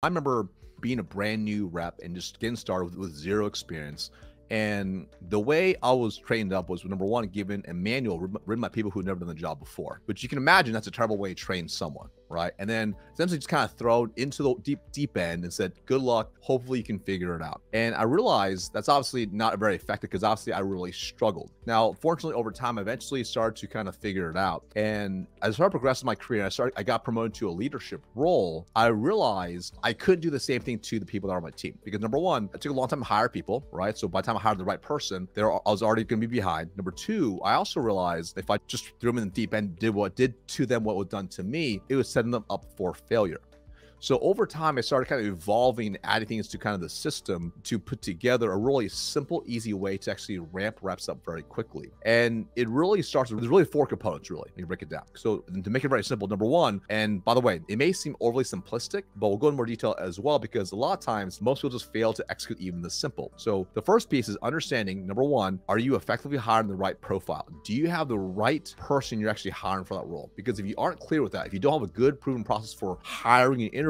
I remember being a brand new rep and just getting started with zero experience. And the way I was trained up was, number one, given a manual written by people who had never done the job before. But you can imagine that's a terrible way to train someone, right? And then essentially just kind of thrown into the deep end and said, good luck, hopefully you can figure it out. And I realized that's obviously not very effective because obviously I really struggled. Now, fortunately, over time, I eventually started to kind of figure it out. And as I started progressing my career, I got promoted to a leadership role. I realized I couldn't do the same thing to the people that are on my team because, number one, it took a long time to hire people, right? So by the time I hired the right person, I was already going to be behind. Number two, I also realized if I just threw them in the deep end, did what was done to me, it was setting them up for failure. So over time, I started kind of evolving, adding things to kind of the system to put together a really simple, easy way to actually ramp reps up very quickly. And it really starts with, there's really four components, really, when you break it down. So to make it very simple, number one, and by the way, it may seem overly simplistic, but we'll go in more detail as well, because a lot of times, most people just fail to execute even the simple. So the first piece is understanding, number one, are you effectively hiring the right profile? Do you have the right person you're actually hiring for that role? Because if you aren't clear with that, if you don't have a good proven process for hiring and interviewing,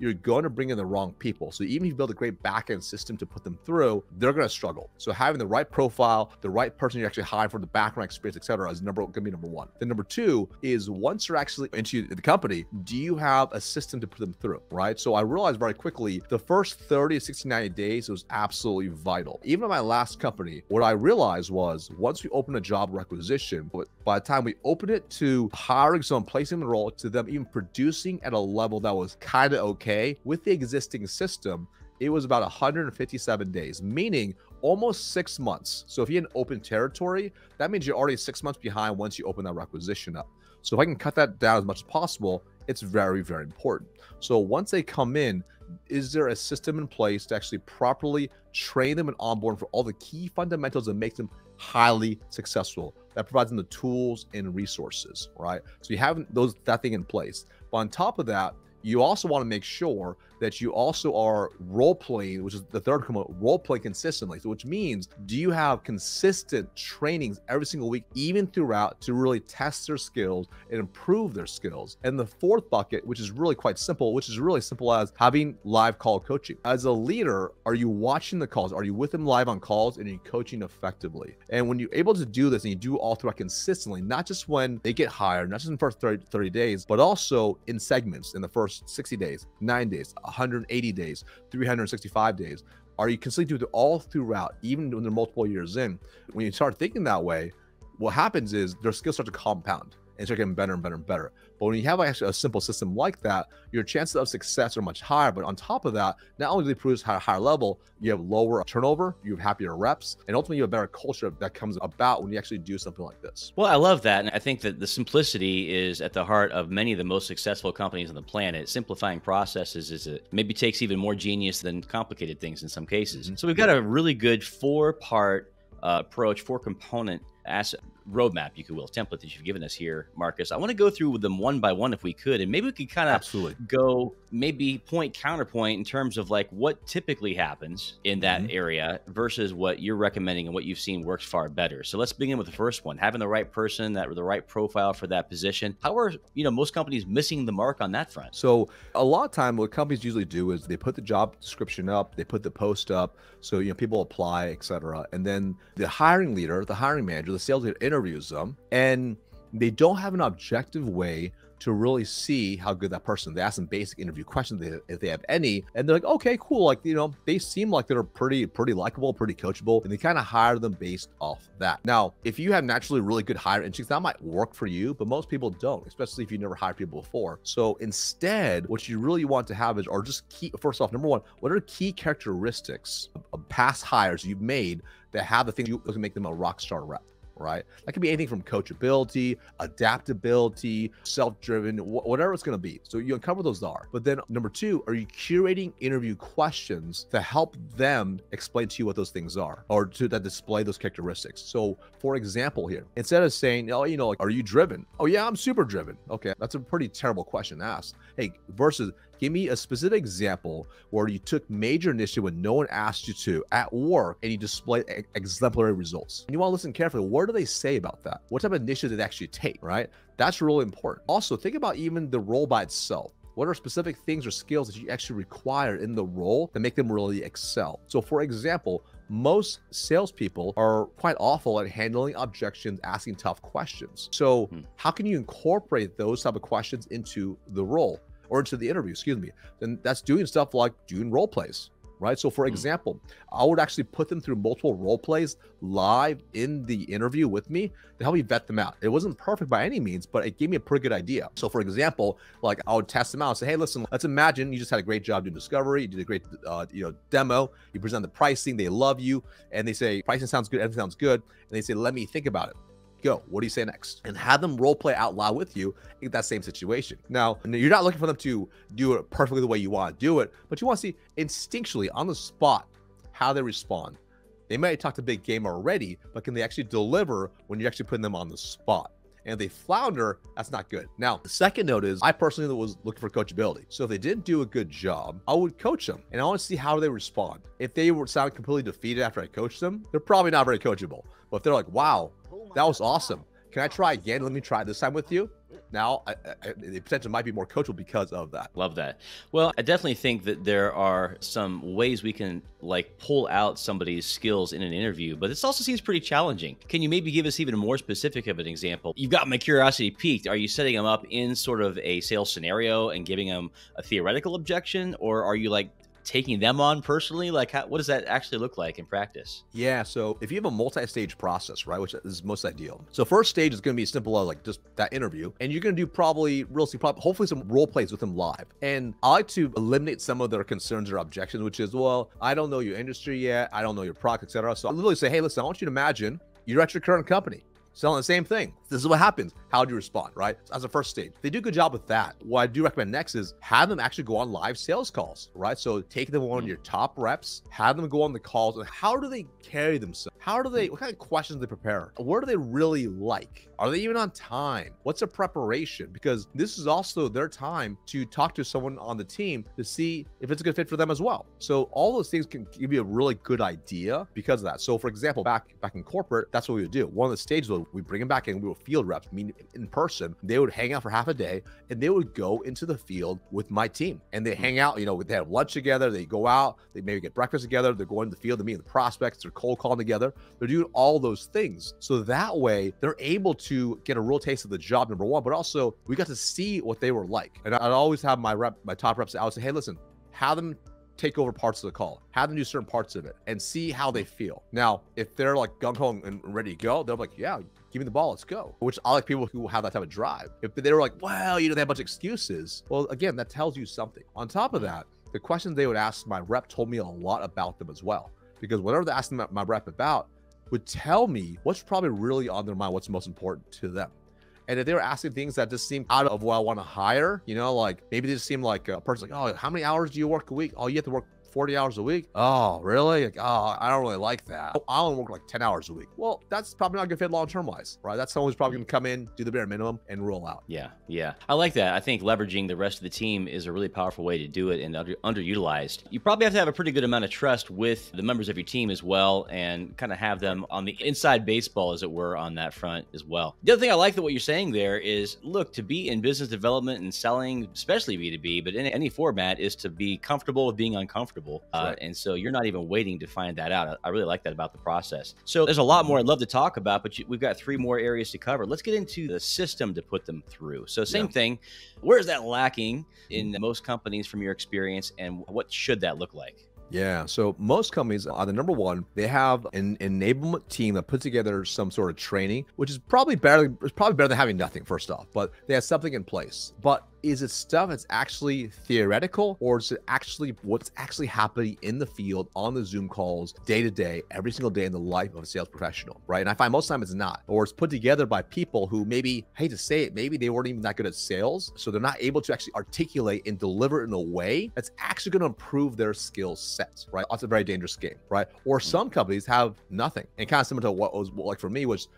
you're going to bring in the wrong people. So even if you build a great backend system to put them through, they're going to struggle. So having the right profile, the right person you actually hire for the background experience, etc., is going to be number one. Then number two is, once you're actually into the company, do you have a system to put them through, right? So I realized very quickly the first 30 to 60, 90 days was absolutely vital. Even at my last company, what I realized was, once we open a job requisition, by the time we open it to hiring someone, placing the role, to them even producing at a level that was kind of okay with the existing system, it was about 157 days, meaning almost 6 months. So if you're in open territory, that means you're already 6 months behind once you open that requisition up. So if I can cut that down as much as possible, it's very, very important. So once they come in, is there a system in place to actually properly train them and onboard for all the key fundamentals that make them highly successful, that provides them the tools and resources, right? So you have that thing in place. But on top of that, you also want to make sure that you also are role playing, which is the third component, role play consistently. So which means, do you have consistent trainings every single week, even throughout, to really test their skills and improve their skills? And the fourth bucket, which is really quite simple, which is really simple as having live call coaching. As a leader, are you watching the calls? Are you with them live on calls, and are you coaching effectively? And when you're able to do this, and you do all throughout consistently, not just when they get hired, not just in the first 30 days, but also in segments in the first 60 days, 9 days, 180 days, 365 days. Are you consistently doing it all throughout, even when they're multiple years in? When you start thinking that way, what happens is their skills start to compound and start getting better and better and better. But when you have actually a simple system like that, your chances of success are much higher. But on top of that, not only do they produce at a higher level, you have lower turnover, you have happier reps, and ultimately you have a better culture that comes about when you actually do something like this. Well, I love that. And I think that the simplicity is at the heart of many of the most successful companies on the planet. Simplifying processes maybe takes even more genius than complicated things in some cases. So we've got a really good 4-part approach, 4-component asset roadmap, you will, template that you've given us here, Marcus. I want to go through with them one by one if we could, and maybe we could kind of go maybe point counterpoint in terms of like what typically happens in that area versus what you're recommending and what you've seen works far better. So let's begin with the first one, having the right person, the right profile for that position. How are most companies missing the mark on that front? So a lot of time what companies usually do is they put the job description up, they put the post up, so people apply, etc. And then the hiring leader, the hiring manager, the sales leader interviews them, and they don't have an objective way to really see how good that person. They ask them basic interview questions if they have any, and they're like, okay, cool, like they seem like they're pretty likable, pretty coachable, and they kind of hire them based off that. Now, if you have naturally really good hiring instincts, that might work for you, but most people don't, especially if you never hired people before. So instead, what you really want to have is, or just key, first off, number one, what are key characteristics of past hires you've made that have the things you can make them a rock star rep? Right? That could be anything from coachability, adaptability, self-driven, whatever it's going to be. So you uncover those are. But then number two, are you curating interview questions to help them explain to you what those things are, or that display those characteristics? So for example here, instead of saying, oh, like, are you driven? Oh yeah, I'm super driven. Okay, that's a pretty terrible question to ask. Hey, versus, give me a specific example where you took major initiative when no one asked you to at work and you displayed exemplary results. And you want to listen carefully. What do they say about that? What type of initiative did they actually take, right? That's really important. Also, think about even the role by itself. What are specific things or skills that you actually require in the role that make them really excel? So for example, most salespeople are quite awful at handling objections, asking tough questions. So how can you incorporate those type of questions into the role or into the interview, excuse me? Then that's doing stuff like doing role plays, right? So for example, I would actually put them through multiple role plays live in the interview with me to help me vet them out. It wasn't perfect by any means, but it gave me a pretty good idea. So for example, like I would test them out and say, hey, listen, let's imagine you just had a great job doing discovery. You did a great demo. You present the pricing. They love you. And they say, pricing sounds good. Everything sounds good. And they say, let me think about it. Go. What do you say next? And have them role play out loud with you in that same situation. Now, you're not looking for them to do it perfectly the way you want to do it, but you want to see instinctually on the spot how they respond. They might talk a big game already, but can they actually deliver when you're actually putting them on the spot? And if they flounder, that's not good. Now, the second note is I personally was looking for coachability. So if they didn't do a good job, I would coach them and I want to see how they respond. If they were sound completely defeated after I coached them, they're probably not very coachable. But if they're like, wow, that was awesome. Can I try again? Let me try this time with you. Now, the potential might be more coachable because of that. Love that. Well, I definitely think that there are some ways we can like pull out somebody's skills in an interview, but this also seems pretty challenging. Can you maybe give us even more specific of an example? You've got my curiosity piqued. Are you setting them up in sort of a sales scenario and giving them a theoretical objection, or are you like taking them on personally? Like, what does that actually look like in practice? Yeah, so if you have a multi-stage process, right, which is most ideal. So first stage is going to be simple as like just that interview, and you're going to do probably hopefully some role plays with them live. And I like to eliminate some of their concerns or objections, which is, well, I don't know your industry yet, I don't know your product, etc. So I literally say, hey, listen, I want you to imagine you're at your current company selling the same thing. This is what happens. How do you respond, right? As a first stage. If they do a good job with that, what I do recommend next is have them actually go on live sales calls, right? So take them on your top reps, have them go on the calls, and how do they carry themselves? What kind of questions do they prepare? What do they really like? Are they even on time? What's their preparation? Because this is also their time to talk to someone on the team to see if it's a good fit for them as well. So all those things can give you a really good idea because of that. So for example, back in corporate, that's what we would do. One of the stages was we bring them back in, we were field reps, meaning in person. They would hang out for half a day and they would go into the field with my team and they hang out, they have lunch together, they go out, they maybe get breakfast together, they're going to the field to meet the prospects, they're cold calling together, they're doing all those things. So that way they're able to get a real taste of the job, number one, but also we got to see what they were like. And I'd always have my top reps, I would say, hey, listen, have them take over parts of the call, have them do certain parts of it and see how they feel. Now, if they're like gung-ho and ready to go, they're like, yeah, give me the ball, let's go. Which I like people who have that type of drive. If they were like, well, they have a bunch of excuses, well, again, that tells you something. On top of that, the questions they would ask my rep told me a lot about them as well. Because whatever they asked my rep about would tell me what's probably really on their mind, what's most important to them. And if they were asking things that just seem out of what I want to hire, like maybe they just seem like a person like, oh, how many hours do you work a week? Oh, you have to work 40 hours a week. Oh, really? Like, oh, I don't really like that. I only work like 10 hours a week. Well, that's probably not a good fit long-term wise, right? That's someone who's probably gonna come in, do the bare minimum and roll out. Yeah. I like that. I think leveraging the rest of the team is a really powerful way to do it and underutilized. You probably have to have a pretty good amount of trust with the members of your team as well and kind of have them on the inside baseball, as it were, on that front as well. The other thing I like that what you're saying there is, look, to be in business development and selling, especially B2B, but in any format, is to be comfortable with being uncomfortable. Right. And so you're not even waiting to find that out. I really like that about the process. So there's a lot more I'd love to talk about, but we've got 3 more areas to cover. Let's get into the system to put them through. So same thing. Where is that lacking in most companies from your experience, and what should that look like? Yeah, so most companies, either number one, they have an enablement team that puts together some sort of training, which is probably better than having nothing, first off, but they have something in place. But is it stuff that's actually theoretical, or is it actually what's actually happening in the field on the Zoom calls day to day, every single day in the life of a sales professional, right? And I find most of the time it's not, or it's put together by people who maybe, hate to say it, maybe they weren't even that good at sales, so they're not able to actually articulate and deliver it in a way that's actually going to improve their skill sets, right? That's a very dangerous game, right? Or some companies have nothing, and kind of similar to what was like for me, was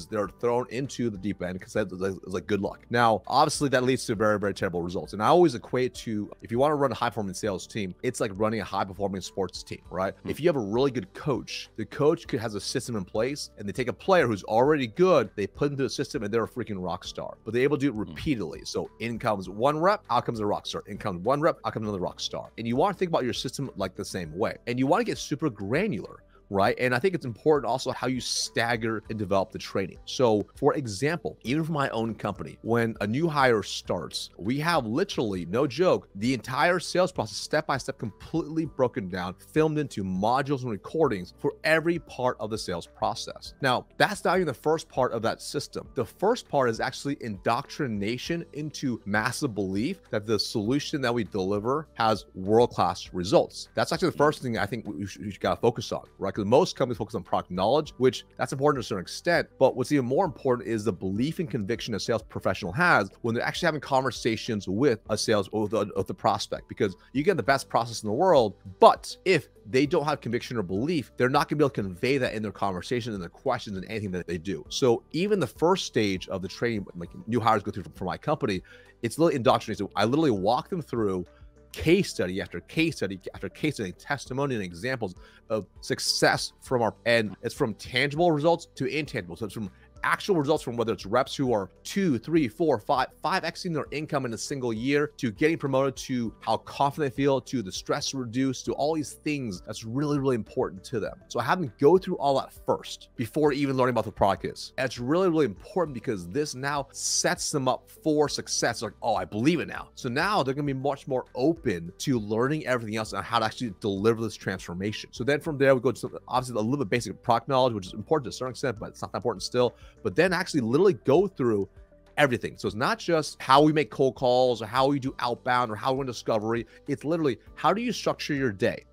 they're thrown into the deep end because that was like good luck. Now, obviously that leads to very, very terrible results. And I always equate to, if you want to run a high performing sales team, it's like running a high performing sports team, right? If you have a really good coach, the coach has a system in place, and they take a player who's already good, they put into the system, and they're a freaking rock star. But they're able to do it repeatedly. So in comes one rep, out comes a rock star. In comes one rep, out comes another rock star. And you want to think about your system like the same way. And you want to get super granular, right? And I think it's important also how you stagger and develop the training. So for example, even for my own company, when a new hire starts, we have literally, no joke, the entire sales process step by step completely broken down, filmed into modules and recordings for every part of the sales process. Now, that's not even the first part of that system. The first part is actually indoctrination into massive belief that the solution that we deliver has world-class results. That's actually the first thing I think we should gotta focus on, right? Because most companies focus on product knowledge, which that's important to a certain extent, but what's even more important is the belief and conviction a sales professional has when they're actually having conversations with a sales or the prospect. Because you get the best process in the world, but if they don't have conviction or belief, they're not gonna be able to convey that in their conversation and their questions and anything that they do. So even the first stage of the training, like new hires go through for my company, it's literally indoctrination. I literally walk them through case study after case study after case study, testimony and examples of success from and it's from tangible results to intangible. So it's from actual results, from whether it's reps who are 2, 3, 4, 5xing their income in a single year, to getting promoted, to how confident they feel, to the stress reduced, to all these things that's really, really important to them. So I have them go through all that first before even learning about the product is. And it's really, really important because this now sets them up for success. Like, oh, I believe it now. So now they're gonna be much more open to learning everything else on how to actually deliver this transformation. So then from there, we go to obviously a little bit basic product knowledge, which is important to a certain extent, but it's not that important still. But then actually literally go through everything. So it's not just how we make cold calls or how we do outbound or how we win discovery. It's literally, how do you structure your day?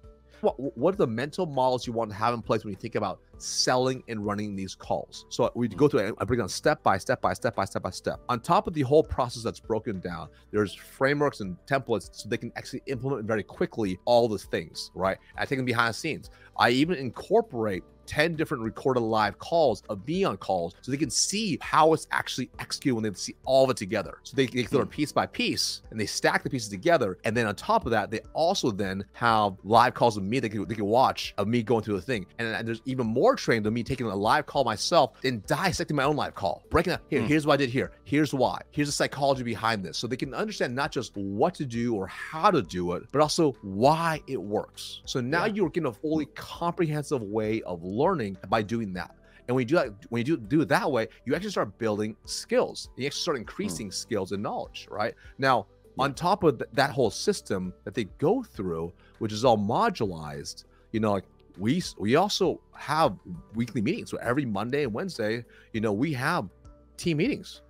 What are the mental models you want to have in place when you think about selling and running these calls? So we go through it. I break down step by step by step by step by step. On top of the whole process that's broken down, there's frameworks and templates so they can actually implement very quickly all the things, right? I take them behind the scenes. I even incorporate 10 different recorded live calls of me on calls so they can see how it's actually executed when they see all of it together. So they learn piece by piece and they stack the pieces together. And then on top of that, they also then have live calls of me they can watch of me going through the thing. And there's even more training than me taking a live call myself and dissecting my own live call, breaking up here, here's what I did here, here's why, here's the psychology behind this. So they can understand not just what to do or how to do it, but also why it works. So now you're getting a fully comprehensive way of learning by doing that. And when you do that, when you do it that way, you actually start building skills. You actually start increasing skills and knowledge, right? Now, on top of that whole system that they go through, which is all modularized, you know, like we also have weekly meetings. So every Monday and Wednesday, you know, we have team meetings,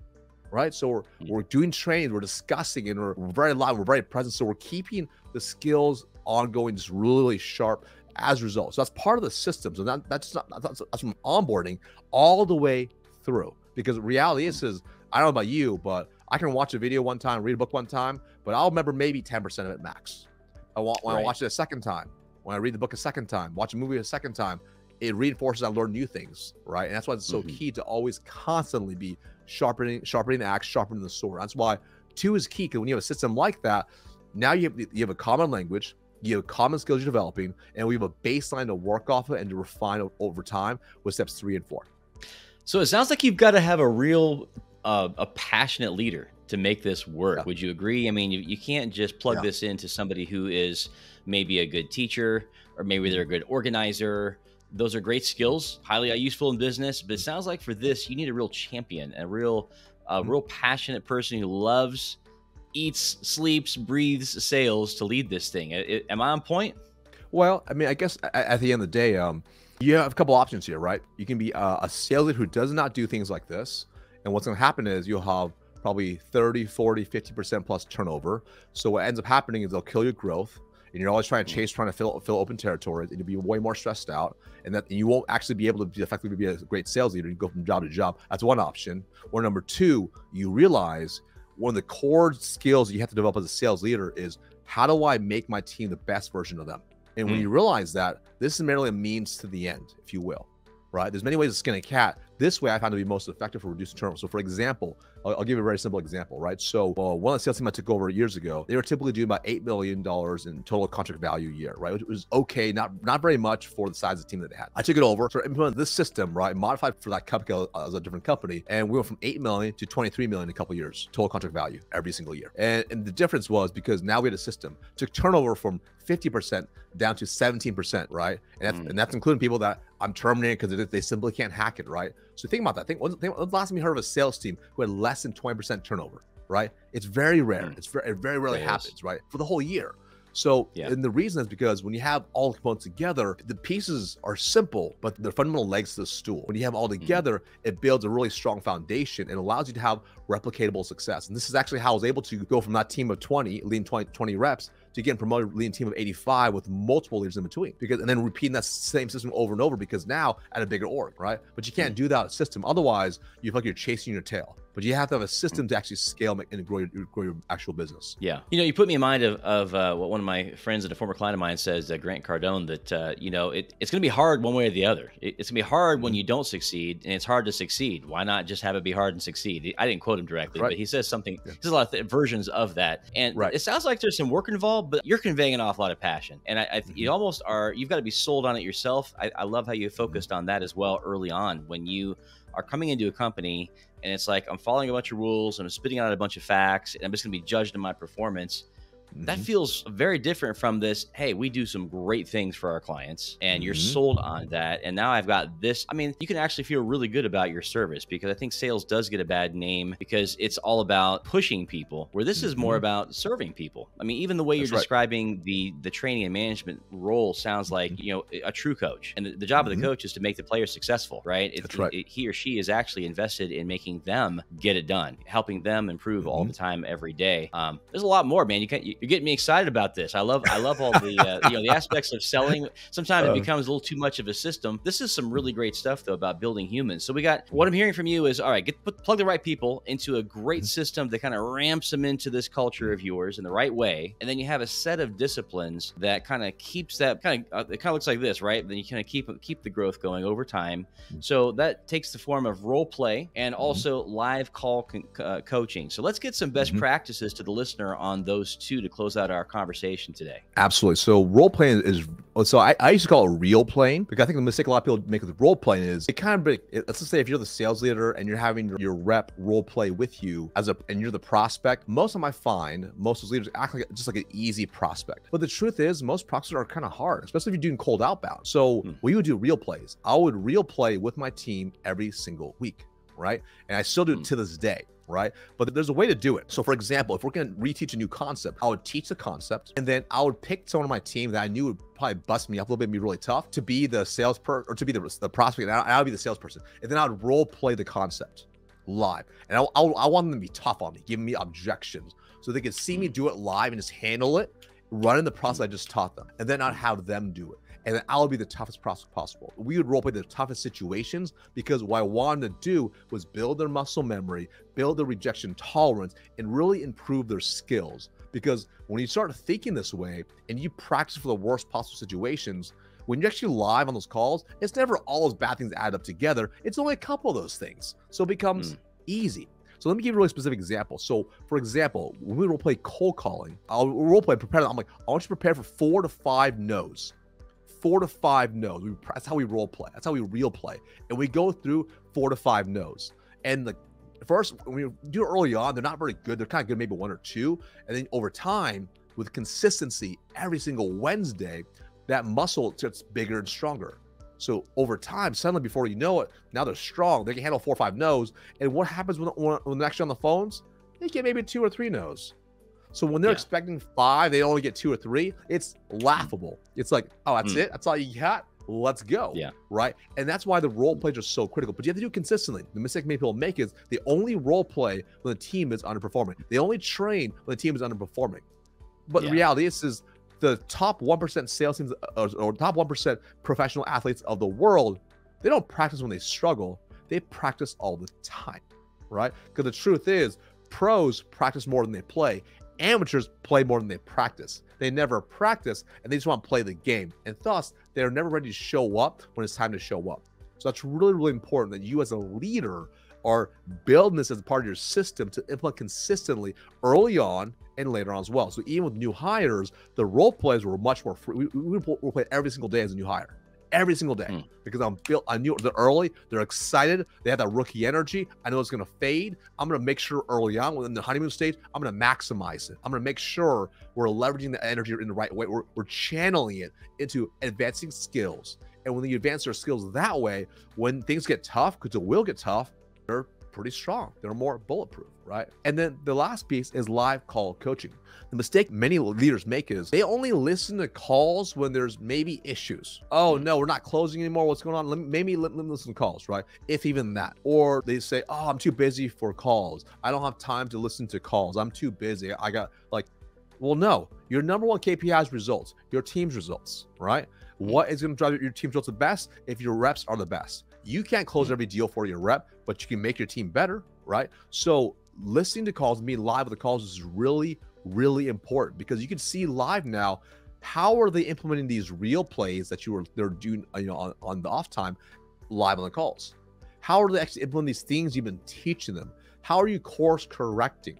right? So we're doing training, we're discussing, and we're very live, we're very present. So we're keeping the skills ongoing, just really sharp as a result. So that's part of the system. So that's from onboarding all the way through. Because the reality is I don't know about you, but I can watch a video one time, read a book one time, but I'll remember maybe 10% of it max. When I watch it a second time, when I read the book a second time, watch a movie a second time, it reinforces I learn new things, right? And that's why it's so key to always constantly be sharpening the axe, sharpening the sword. That's why 2 is key, because when you have a system like that, now you have a common language, you have common skills you're developing, and we have a baseline to work off of and to refine over time with steps 3 and 4. So it sounds like you've got to have a real, a passionate leader to make this work. Yeah. Would you agree? I mean, you can't just plug this into somebody who is maybe a good teacher, or maybe they're a good organizer. Those are great skills, highly useful in business, but it sounds like for this, you need a real champion, a real passionate person who loves, eats, sleeps, breathes sales to lead this thing. Am I on point? Well, I mean, I guess at the end of the day, you have a couple options here, right? You can be a sales leader who does not do things like this. And what's going to happen is you'll have probably 30, 40, 50% plus turnover. So what ends up happening is they'll kill your growth. And you're always trying to fill open territories, and you'll be way more stressed out, and you won't actually be able to effectively be a great sales leader. You go from job to job. That's one option. Or number 2, you realize one of the core skills you have to develop as a sales leader is, how do I make my team the best version of them? And when you realize that, this is merely a means to the end, if you will, right? There's many ways to skin a cat. This way I found to be most effective for reducing turnover. So for example, I'll give you a very simple example, right? So one of the sales team I took over years ago, they were typically doing about $8 million in total contract value a year, right? It was okay, not very much for the size of the team that they had. I took it over, started implementing this system, right? Modified for that company as a different company. And we went from 8 million to 23 million in a couple of years, total contract value every single year. And the difference was because now we had a system, took turnover from 50% down to 17%, right? And that's including people that I'm terminating because they simply can't hack it, right? So think about that. When's the last time you heard of a sales team who had less than 20% turnover, right? It's very rare. It very rarely happens, right? For the whole year. So, and the reason is because when you have all the components together, the pieces are simple, but they're fundamental legs to the stool. When you have all together, it builds a really strong foundation and allows you to have replicatable success. And this is actually how I was able to go from that team of 20, leading 20 reps, to getting promoted leading team of 85 with multiple leaders in between, and then repeating that same system over and over, because now at a bigger org, right? But you can't do that with a system. Otherwise, you feel like you're chasing your tail. But you have to have a system to actually scale and grow your actual business. Yeah. You know, you put me in mind of what one of my friends and a former client of mine says, Grant Cardone, that, you know, it's going to be hard one way or the other. It's going to be hard when you don't succeed, and it's hard to succeed. Why not just have it be hard and succeed? I didn't quote him directly, but he says something, there's a lot of versions of that. And it sounds like there's some work involved, but you're conveying an awful lot of passion. And you almost are, you've got to be sold on it yourself. I love how you focused on that as well early on, when you are coming into a company and it's like, I'm following a bunch of rules and I'm spitting out a bunch of facts and I'm just going to be judged on my performance. That feels very different from this, hey, we do some great things for our clients and you're sold on that. And now I've got this. I mean, you can actually feel really good about your service, because I think sales does get a bad name because it's all about pushing people, where this is more about serving people. I mean, even the way you're describing the training and management role sounds like, you know, a true coach. And the job of the coach is to make the player successful, right? He or she is actually invested in making them get it done, helping them improve all the time, every day. There's a lot more, man. You're getting me excited about this. I love all the you know, the aspects of selling. Sometimes it becomes a little too much of a system. This is some really great stuff though about building humans. So we got, what I'm hearing from you is, all right, plug the right people into a great system that kind of ramps them into this culture of yours in the right way, and then you have a set of disciplines that kind of keeps that it kind of looks like this, right? Then you kind of keep the growth going over time. So that takes the form of role play and also live call coaching. So let's get some best practices to the listener on those two to close out our conversation today. Absolutely. So role playing is, so I used to call it real playing, because I think the mistake a lot of people make with role playing is it kind of, let's just say if you're the sales leader and you're having your rep role play with you and you're the prospect, most of them I find, most of those leaders act like just like an easy prospect. But the truth is most prospects are kind of hard, especially if you're doing cold outbound. So we would do real plays. I would real play with my team every single week, right? And I still do it to this day. Right? But there's a way to do it. So for example, if we're going to reteach a new concept, I would teach the concept and then I would pick someone on my team that I knew would probably bust me up a little bit and be really tough to be the salesperson, or to be the prospect, and I would be the salesperson. And then I would role play the concept live. And I want them to be tough on me, giving me objections so they could see me do it live and just handle it, running the process I just taught them, and then I'd have them do it. And then I'll be the toughest prospect possible. We would role play the toughest situations, because what I wanted to do was build their muscle memory, build their rejection tolerance, and really improve their skills. Because when you start thinking this way and you practice for the worst possible situations, when you're actually live on those calls, it's never all those bad things add up together. It's only a couple of those things. So it becomes easy. So let me give you a really specific example. So for example, when we role play cold calling, I'll role play, prepare. I'm like, I want you to prepare for 4 to 5 no's. 4 to 5 no's. That's how we role play. That's how we real play. And we go through 4 to 5 no's. And the first, when we do it early on, they're not very good. They're kind of good, maybe 1 or 2. And then over time, with consistency, every single Wednesday, that muscle gets bigger and stronger. So over time, suddenly before you know it, now they're strong. They can handle 4 or 5 no's. And what happens when they're actually on the phones? They get maybe 2 or 3 no's. So when they're expecting 5, they only get 2 or 3. It's laughable. It's like, oh, that's it? That's all you got? Let's go. Yeah. Right? And that's why the role plays are so critical. But you have to do it consistently. The mistake many people make is they only role play when the team is underperforming. They only train when the team is underperforming. But the reality is the top 1% sales teams or top 1% professional athletes of the world, they don't practice when they struggle. They practice all the time. Right? Because the truth is, pros practice more than they play. Amateurs play more than they practice. They never practice, and they just want to play the game. And thus, they're never ready to show up when it's time to show up. So that's really, really important that you as a leader are building this as part of your system to implement consistently early on and later on as well. So even with new hires, the role plays were much more free. We role play every single day as a new hire. Every single day, because I knew they're early, they're excited, they have that rookie energy. I know it's going to fade. I'm going to make sure early on within the honeymoon stage, I'm going to maximize it. I'm going to make sure we're leveraging the energy in the right way. We're channeling it into advancing skills. And when you advance their skills that way, when things get tough, because it will get tough, they're pretty strong. They're more bulletproof, right? And then the last piece is live call coaching. The mistake many leaders make is they only listen to calls when there's maybe issues. Oh no, we're not closing anymore. What's going on? Let me listen to calls, right? If even that. Or they say, oh, I'm too busy for calls. I don't have time to listen to calls. I'm too busy. I got like, well, no, your number one KPI is results, your team's results, right? What is going to drive your team's results the best? If your reps are the best. You can't close every deal for your rep, but you can make your team better, right? So listening to calls, being live with the calls is really important, because you can see live now, how are they implementing these real plays that they're doing, on the off time live on the calls? How are they actually implementing these things you've been teaching them? How are you course correcting?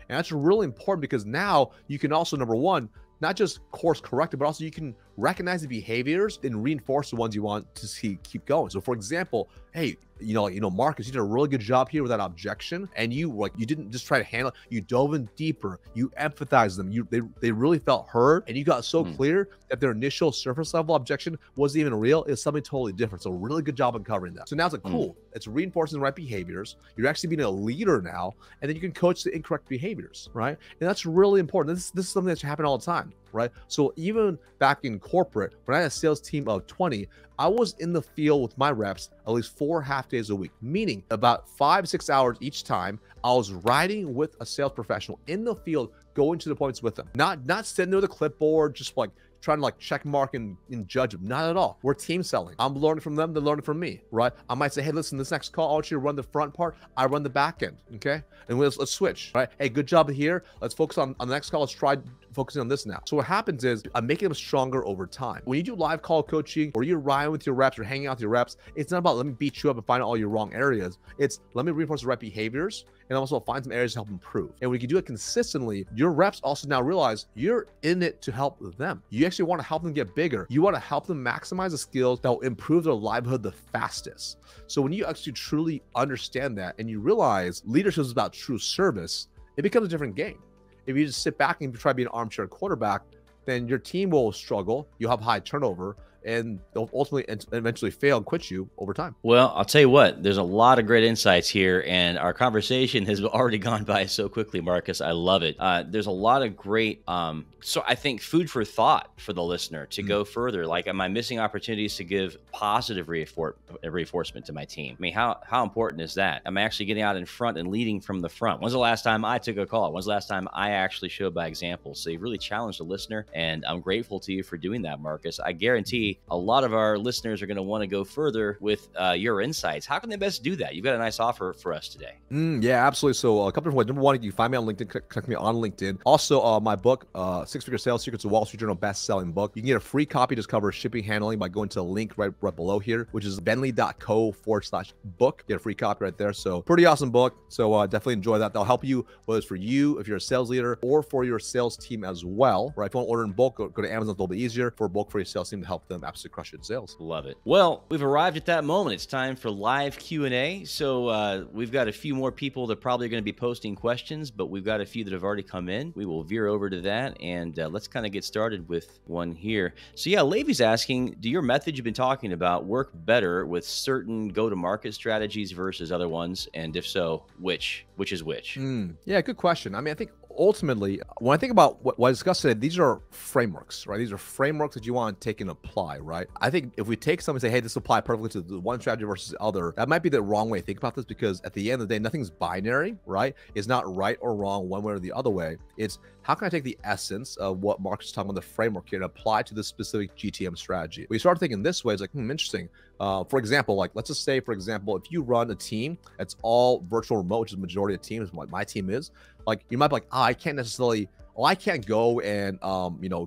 And that's really important, because now you can also, number one, not just course correct it, but also you can recognize the behaviors and reinforce the ones you want to see keep going. So for example, hey, Marcus, you did a really good job here with that objection, and you didn't just try to handle it, you dove in deeper, you empathized them, they really felt heard, and you got so clear that their initial surface level objection wasn't even real. It's something totally different. So really good job on covering that. So now it's like, cool, it's reinforcing the right behaviors, you're actually being a leader now, and then you can coach the incorrect behaviors, right? And that's really important. This is something that's happening all the time, right? So even back in corporate, when I had a sales team of 20, I was in the field with my reps at least 4 half days a week, meaning about 5-6 hours each time. I was riding with a sales professional in the field, going to the appointments with them, not sitting there with a clipboard, just like trying to check mark and judge them. Not at all. We're team selling. I'm learning from them, they're learning from me, right? I might say, hey, listen, this next call, I want you to run the front part, I run the back end, okay? And let's switch, right? Hey, good job here. Let's focus on the next call. Let's try focusing on this now. So what happens is I'm making them stronger over time. When you do live call coaching, or you're riding with your reps or hanging out with your reps, it's not about let me beat you up and find out all your wrong areas. It's let me reinforce the right behaviors and also find some areas to help improve. And when you can do it consistently, your reps also now realize you're in it to help them. You actually want to help them get bigger. You want to help them maximize the skills that will improve their livelihood the fastest. So when you actually truly understand that, and you realize leadership is about true service, it becomes a different game. If you just sit back and try to be an armchair quarterback, then your team will struggle. You'll have high turnover, and they'll ultimately and eventually fail and quit you over time. Well, I'll tell you what, there's a lot of great insights here, and our conversation has already gone by so quickly, Marcus. I love it. There's a lot of great, so I think food for thought for the listener to go further. Like, am I missing opportunities to give positive reinforcement to my team? I mean, how important is that? Am I actually getting out in front and leading from the front? When's the last time I took a call? When's the last time I actually showed by example? So you really challenged the listener, and I'm grateful to you for doing that, Marcus. I guarantee a lot of our listeners are going to want to go further with your insights. How can they best do that? You've got a nice offer for us today. Yeah, absolutely. So a couple of ways. Number one, you can find me on LinkedIn. Click me on LinkedIn. Also, my book, Six-Figure Sales Secrets, a Wall Street Journal best-selling book. You can get a free copy. Just cover shipping handling by going to the link right below here, which is bentley.co/book. Get a free copy right there. So pretty awesome book. So definitely enjoy that. That'll help you, whether it's for you, if you're a sales leader, or for your sales team as well. Right? If you want to order in bulk, go to Amazon. It's a little bit easier for bulk for your sales team to help them absolutely crush it in sales. Love it. Well, we've arrived at that moment. It's time for live Q&A. So we've got a few more people that probably are going to be posting questions, but we've got a few that have already come in. We will veer over to that, and let's kind of get started with one here. So yeah, Levy's asking, do your methods you've been talking about work better with certain go-to-market strategies versus other ones? And if so, which is which? Yeah, good question. I mean, I think ultimately, when I think about what I discussed today, these are frameworks, right? These are frameworks that you want to take and apply, right? I think if we take something and say, hey, this will apply perfectly to the one strategy versus the other, that might be the wrong way to think about this, because at the end of the day, nothing's binary, right? It's not right or wrong one way or the other way. It's how can I take the essence of what Marcus is talking about, the framework here, and apply to this specific GTM strategy? We start thinking this way, it's like, interesting. For example, like let's just say, for example, if you run a team that's all virtual remote, which is the majority of teams, what my team is, like you might be like, I can't necessarily, I can't go and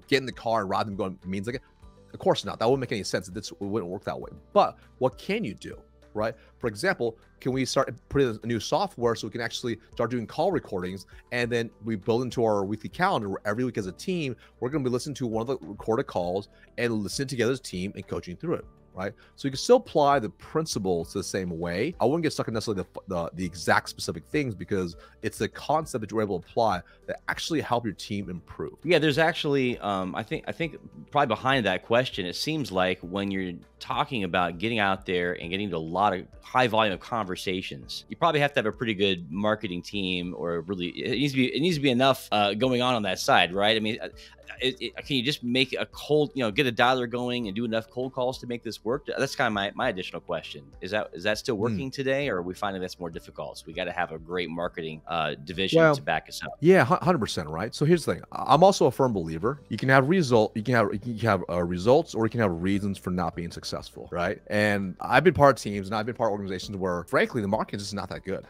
get in the car and ride them going means like, of course not. That wouldn't make any sense. It wouldn't work that way. But what can you do? right? For example, can we start putting a new software so we can actually start doing call recordings, and then we build into our weekly calendar where every week as a team, we're going to be listening to one of the recorded calls and listening together as a team and coaching through it. Right, so you can still apply the principles the same way. I wouldn't get stuck in necessarily the exact specific things, because it's the concept that you're able to apply that actually help your team improve. Yeah, there's actually, I think probably behind that question, it seems like when you're talking about getting out there and getting to a lot of high volume of conversations, you probably have to have a pretty good marketing team, or really it needs to be enough going on that side, right? I mean, can you just make a cold, get a dialer going and do enough cold calls to make this work? That's kind of my additional question. Is that still working today, or are we finding that's more difficult? So we got to have a great marketing division to back us up. Yeah, 100%. Right. So here's the thing. I'm also a firm believer. You can have results, or you can have reasons for not being successful. Right. And I've been part of teams and I've been part of organizations where, frankly, the market is just not that good.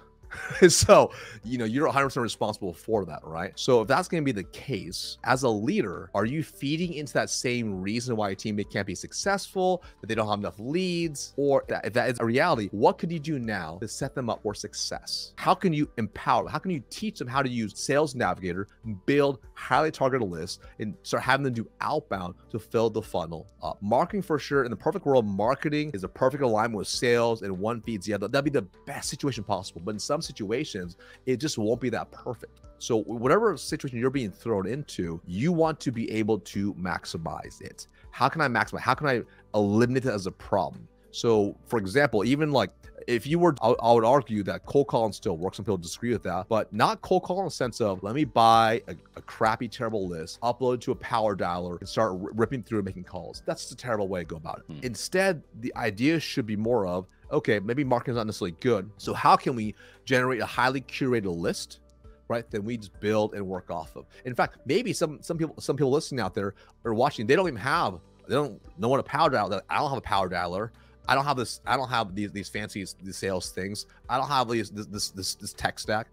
So, you're 100% responsible for that, right? So if that's going to be the case, as a leader, are you feeding into that same reason why your teammate can't be successful, that they don't have enough leads? Or if that is a reality, what could you do now to set them up for success? How can you empower them? How can you teach them how to use Sales Navigator, build highly targeted lists, and start having them do outbound to fill the funnel up? Marketing, for sure, in the perfect world, marketing is a perfect alignment with sales, and one feeds the other. That'd be the best situation possible. But in some situations, it just won't be that perfect. So whatever situation you're being thrown into, you want to be able to maximize it. How can I maximize? How can I eliminate it as a problem? So for example, even like if you were, I would argue that cold calling still works. Some people disagree with that, but not cold calling in the sense of, let me buy a crappy, terrible list, upload it to a power dialer and start ripping through and making calls. That's just a terrible way to go about it. Instead, the idea should be more of, okay, maybe marketing is not necessarily good. So how can we generate a highly curated list, right? Then we just build and work off of. In fact, maybe some people listening out there or watching, they don't know what a power dialer. I don't have a power dialer. I don't have this. I don't have these fancy sales things. I don't have this tech stack.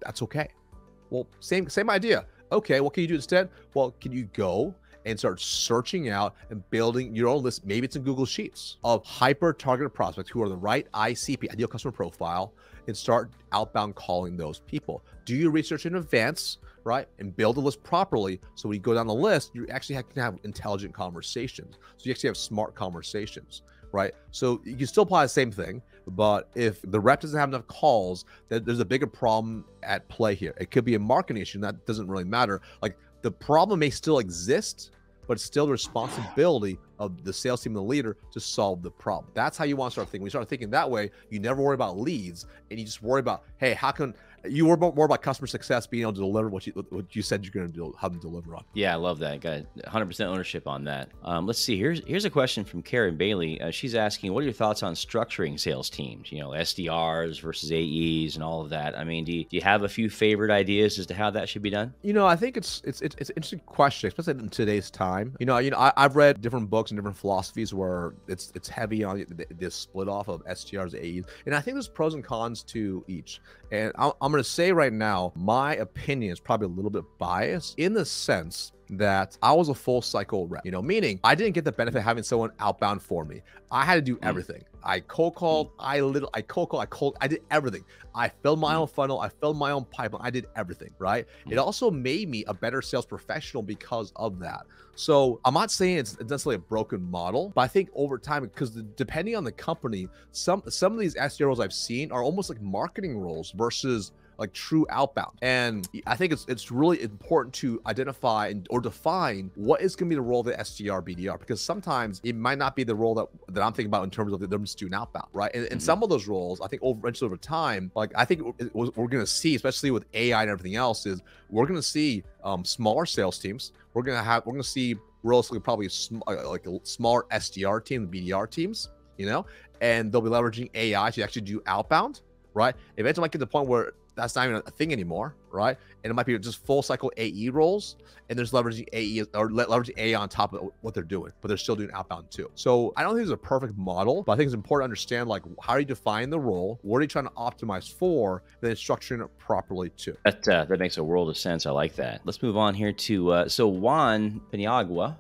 That's okay. Well, same idea. Okay, what can you do instead? Well, can you go and start searching out and building your own list? Maybe it's in Google Sheets of hyper targeted prospects who are the right ICP, ideal customer profile, and start outbound calling those people. Do your research in advance, right? And build a list properly. So when you go down the list, you actually can have intelligent conversations. So you actually have smart conversations, right? So you can still apply the same thing, but if the rep doesn't have enough calls, then there's a bigger problem at play here. It could be a marketing issue, and that doesn't really matter. Like, the problem may still exist, but it's still the responsibility of the sales team and the leader to solve the problem. That's how you want to start thinking. When you start thinking that way, you never worry about leads, and you just worry about, hey, how can you worry more about customer success, being able to deliver what you said you're going to do, have them deliver on. Yeah, I love that. Got 100% ownership on that. Let's see. Here's a question from Karen Bailey. She's asking, what are your thoughts on structuring sales teams? SDRs versus AEs and all of that. I mean, do you have a few favorite ideas as to how that should be done? I think it's an interesting question, especially in today's time. I've read different books and different philosophies where it's heavy on this split off of SDRs, AEs, and I think there's pros and cons to each. And I'm going to say right now, my opinion is probably a little bit biased in the sense that I was a full cycle rep, meaning I didn't get the benefit of having someone outbound for me. I had to do everything. I cold called, I did everything. I filled my own funnel. I filled my own pipeline. I did everything, right? It also made me a better sales professional because of that. So I'm not saying it's necessarily a broken model, but I think over time, because depending on the company, some of these SDR roles I've seen are almost like marketing roles versus like true outbound. And I think it's really important to identify or define what is going to be the role of the SDR, BDR, because sometimes it might not be the role that I'm thinking about in terms of them just doing outbound, right? And some of those roles, I think eventually over time, like I think we're going to see, especially with AI and everything else, is we're going to see smaller sales teams. We're going to see realistically probably like a smaller SDR team, BDR teams, and they'll be leveraging AI to actually do outbound, right? Eventually might get to the point where that's not even a thing anymore, right? And it might be just full cycle AE roles, and there's leveraging AE or leveraging AI on top of what they're doing, but they're still doing outbound too. So I don't think it's a perfect model, but I think it's important to understand, like, how are you defining the role? What are you trying to optimize for? And then structuring it properly too. That makes a world of sense. I like that. Let's move on here to, so Juan Paniagua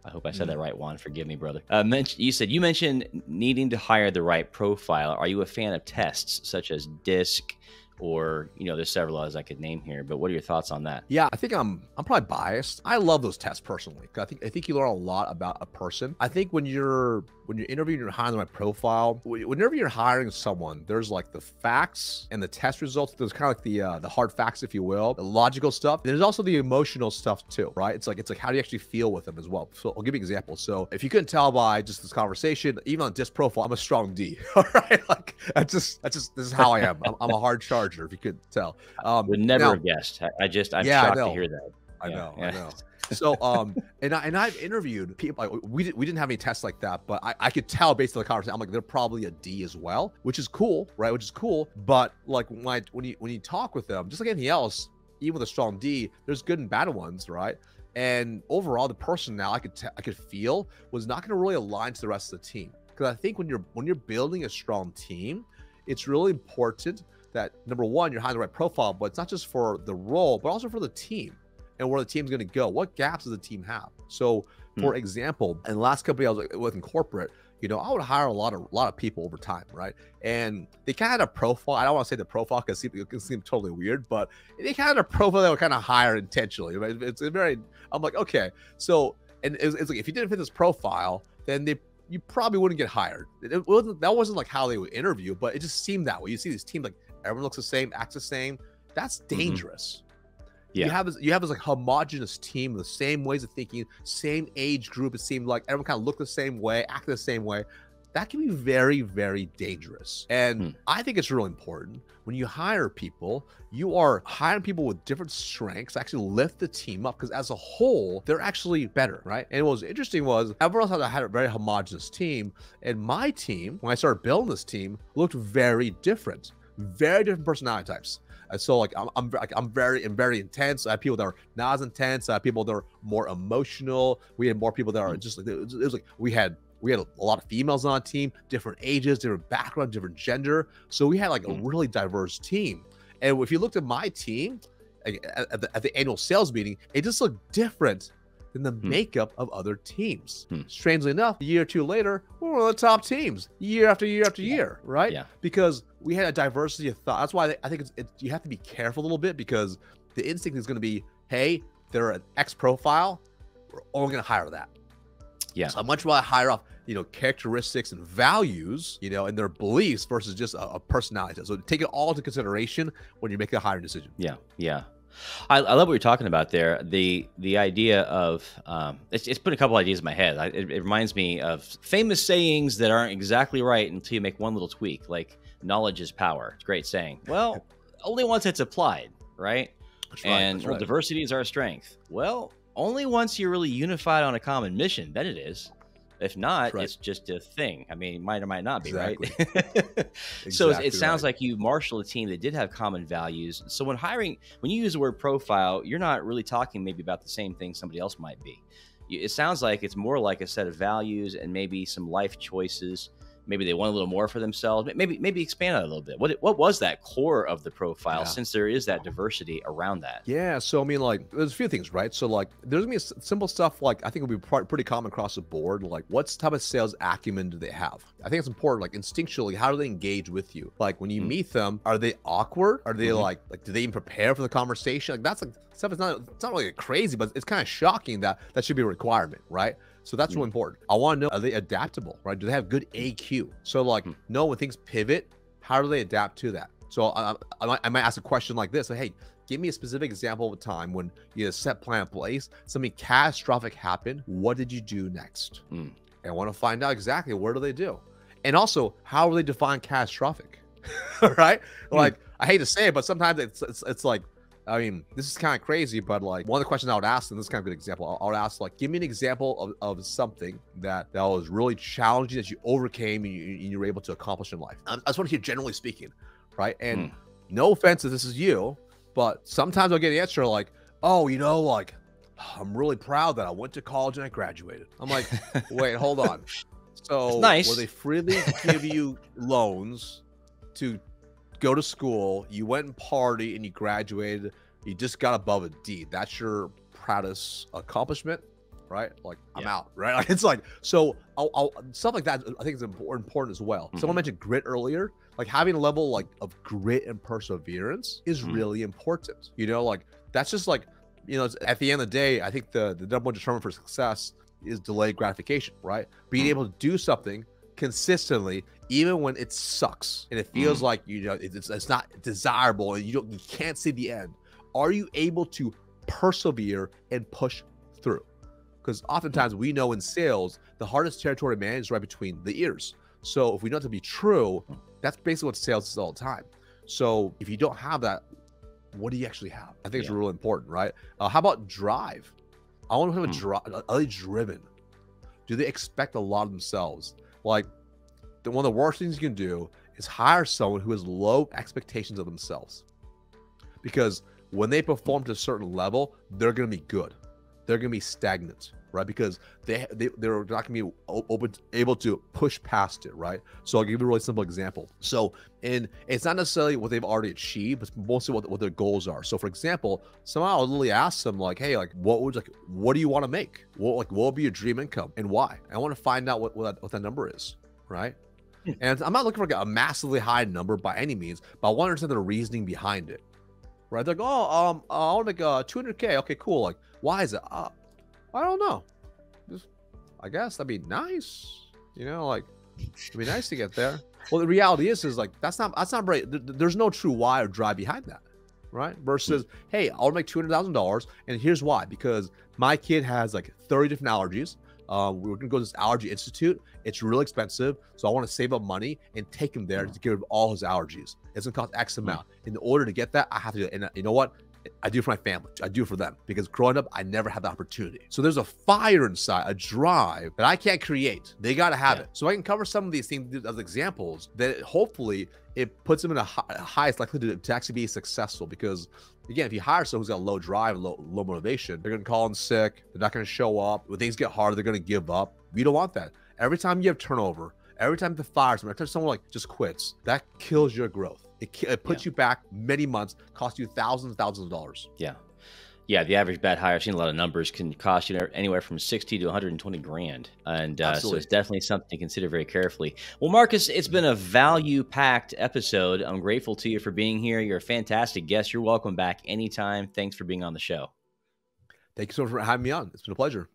I hope I said that right, Juan. Forgive me, brother. You mentioned needing to hire the right profile. Are you a fan of tests such as DISC, or there's several others I could name here, but what are your thoughts on that? Yeah, I think I'm probably biased. I love those tests personally. I think you learn a lot about a person. I think when you're interviewing, you're hiring the right profile. Whenever you're hiring someone, there's like the facts and the test results. There's kind of like the hard facts, if you will, the logical stuff. There's also the emotional stuff too, right? It's like how do you actually feel with them as well. So I'll give you an example. So if you couldn't tell by just this conversation, even on DISC profile, I'm a strong D. All right, like this is how I am. I'm a hard charger, if you could tell. Would never have guessed. I'm shocked to hear that. I know. So, and I've interviewed people. Like, we didn't have any tests like that, but I could tell based on the conversation. I'm like, they're probably a D as well, which is cool, right? Which is cool. But like when you talk with them, just like anything else, even with a strong D, there's good and bad ones, right? And overall, the person now I could feel was not going to really align to the rest of the team, because I think when you're building a strong team, it's really important that number one, you're hiring the right profile, but it's not just for the role, but also for the team and where the team's going to go. What gaps does the team have? So, for example, in the last company I was with in corporate, I would hire a lot of people over time, right? And they kind of had a profile. I don't want to say the profile because it can seem totally weird, but they kind of had a profile that would kind of hire intentionally. Right? I'm like, okay, so and it's like if you didn't fit this profile, then you probably wouldn't get hired. That wasn't like how they would interview, but it just seemed that way. You see these teams like everyone looks the same, acts the same. That's dangerous. Yeah. You have this like homogenous team, the same ways of thinking, same age group. It seemed like everyone kind of looked the same way, act the same way. That can be very, very dangerous. And I think it's really important when you hire people, you are hiring people with different strengths, actually lift the team up, because as a whole, they're actually better, right? And what was interesting was everyone else had a very homogenous team. And my team, when I started building this team, looked very different personality types. So like I'm very intense. I have people that are not as intense. I have people that are more emotional. We had more people that are just like it was like we had a lot of females on our team, different ages, different background, different gender. So we had like a really diverse team. And if you looked at my team at the annual sales meeting, it just looked different than the makeup of other teams. Strangely enough, a year or two later, we're one of the top teams year after year after year, right? Yeah. Because we had a diversity of thought. That's why I think you have to be careful a little bit, because the instinct is going to be, hey, they're an X profile, we're only going to hire that. Yeah. So I'd much rather hire off, characteristics and values, and their beliefs versus just a personality. So take it all into consideration when you're making a hiring decision. Yeah. Yeah. I love what you're talking about there. The idea of it's put a couple ideas in my head. It reminds me of famous sayings that aren't exactly right until you make one little tweak, like knowledge is power. It's a great saying. Well, only once it's applied, right? That's right. And well, diversity is our strength. Well, only once you're really unified on a common mission, then it is. If not, it's just a thing. I mean, it might or might not be, right? So it sounds like you marshal a team that did have common values. So when you use the word profile, you're not really talking maybe about the same thing somebody else might be. It sounds like it's more like a set of values and maybe some life choices. Maybe they want a little more for themselves. Maybe expand on it a little bit. What was that core of the profile, since there is that diversity around that? Yeah, so I mean, like, there's a few things, right? So like, there's gonna be simple stuff like I think it'll be pretty common across the board. Like, what type of sales acumen do they have? I think it's important. Like, instinctually, how do they engage with you? Like, when you meet them, are they awkward? Are they like do they even prepare for the conversation? Like, that's like stuff. It's not really crazy, but it's kind of shocking that should be a requirement, right? So that's really important. I want to know, are they adaptable, right? Do they have good AQ? So like, know when things pivot, how do they adapt to that? So I might ask a question like this, like, hey, give me a specific example of a time when you had a set plan in place, something catastrophic happened. What did you do next? And I want to find out exactly what do they do? And also, how do they define catastrophic? Right? Like, I hate to say it, but sometimes it's like, I mean, this is kind of crazy, but like one of the questions I would ask, and this is kind of a good example, I would ask like, give me an example of something that was really challenging that you overcame and you were able to accomplish in life. I just want to hear generally speaking, right? And no offense if this is you, but sometimes I'll get an answer like, oh, like, I'm really proud that I went to college and I graduated. I'm like, wait, hold on. So nice. Will they freely give you loans to go to school, you went and party and you graduated, you just got above a D? That's your proudest accomplishment? right? Like I'm Yeah. out, right? Like it's like, so stuff like that, I think is important as well. Someone mentioned grit earlier. Like having a level like of grit and perseverance is really important. You know, like that's just like, you know, at the end of the day, I think the number one determinant for success is delayed gratification, right? Being able to do something consistently, even when it sucks and it feels like, you know, it's not desirable and you can't see the end. Are you able to persevere and push through? Because oftentimes we know in sales, the hardest territory to manage is right between the ears. So if we know it to be true, that's basically what sales is all the time. So if you don't have that, what do you actually have? I think it's really important, right? How about drive? I want to have a drive. Are they driven? Do they expect a lot of themselves? Like, one of the worst things you can do is hire someone who has low expectations of themselves. Because when they perform to a certain level, they're going to be good. They're going to be stagnant, right? Because they're not going to be able to push past it, right? So I'll give you a really simple example. So it's not necessarily what they've already achieved, but mostly what their goals are. So for example, somehow I'll literally ask them like, hey, like what do you want to make? What would be your dream income and why? I want to find out what that number is, right? And I'm not looking for a massively high number by any means, but I want to understand the reasoning behind it. Right? They're like, oh, I want to make 200K. Okay, cool. Like, why is it? I don't know. Just, I guess that'd be nice. You know, like, it'd be nice to get there. Well, the reality is like, that's not right. There's no true why or drive behind that. Right? Versus, hey, I'll make $200,000. And here's why. Because my kid has like 30 different allergies. We're going to go to this allergy institute. It's really expensive. So I want to save up money and take him there to get rid of all his allergies. It's going to cost X amount. In order to get that, I have to do it. And you know what? I do it for my family. I do it for them because growing up, I never had the opportunity. So there's a fire inside, a drive that I can't create. They got to have it. So I can cover some of these things as examples that hopefully it puts them in a highest likelihood to actually be successful. Because again, if you hire someone who's got low drive and low motivation, they're going to call in sick. They're not going to show up. When things get hard, they're going to give up. We don't want that. Every time you have turnover, every time the fire someone, every time someone like just quits, that kills your growth. It puts you back many months, costs you thousands of dollars. Yeah. Yeah, the average bad hire, I've seen a lot of numbers, can cost you anywhere from 60 to 120 grand. And so it's definitely something to consider very carefully. Well, Marcus, it's been a value-packed episode. I'm grateful to you for being here. You're a fantastic guest. You're welcome back anytime. Thanks for being on the show. Thank you so much for having me on. It's been a pleasure.